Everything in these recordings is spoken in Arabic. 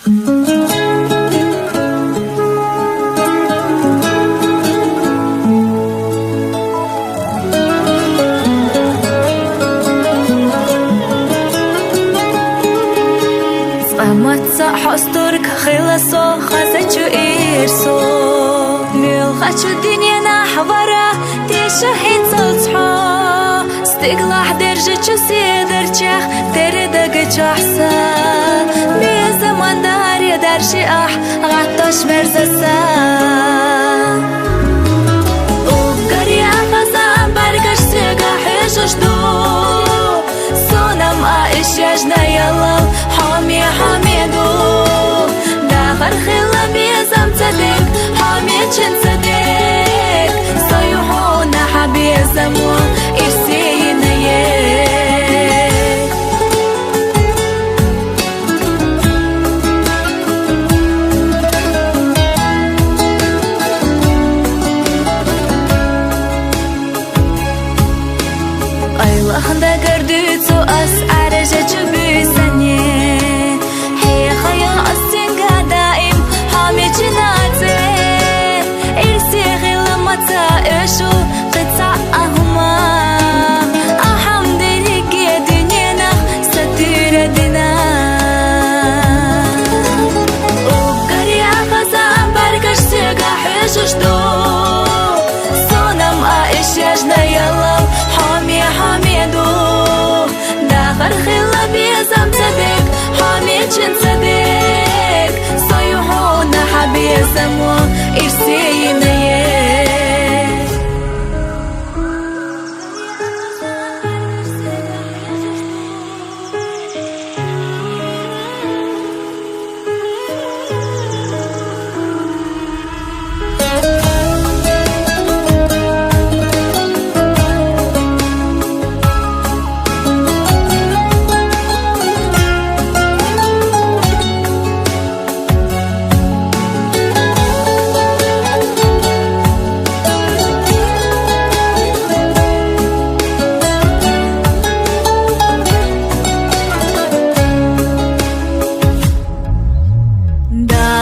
Аматса хостурк хиласо хазачу ирсо мил хачу динена хвара тишахит соцха стиглах держачу сидерчах тередаг чахса мезаман дарья дарши ах غطاش مرزسا وقري أخزان برقش سيقا حيشش دو سونم آئش يجنا يلا حامي حاميدو داخل خلا بيزم تصدق حامي چن صدق سيحونا حبيزمو إرسينا Ayla gördü tu as araca çubüsani Hey khaya asinga daim hami cinate İrsi ghilamata eşu qitsa ahuma Aham derik ya dünyana satira dina Uqari akhazan bargash siga hishush do Sonam aish yajna yalla حامي حاميدو داخل خلا بيزم صدق حامي چن صدق صيحونا حبيزمو إرسينا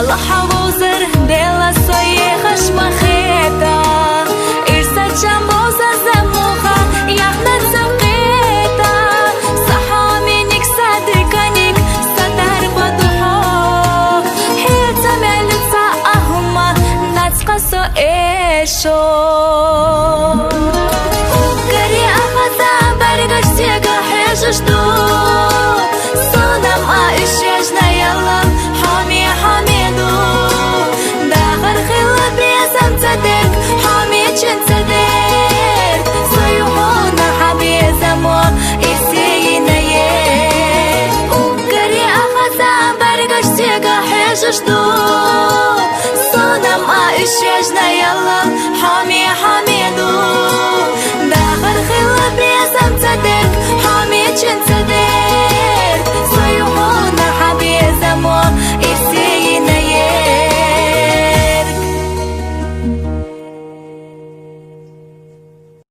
لحظوزر ديلا صيخش مخيطة إرسا جاموزا زموخا يحنا زمقيطة صحامي نيك صادقانيك صدر بدوحو حيطة مالتسا أهما ناتقصو إيشو وقري أخذا برقش سيقا حيشش دو صنم آئش يجنا يلا حامي حاميدو داخل خلا بيزم صدق حامي چن صدق صيحونا حبيزمو إرسينا وقري أخذا برقش سيقا حيشش دو صنم آئش يجنا يلا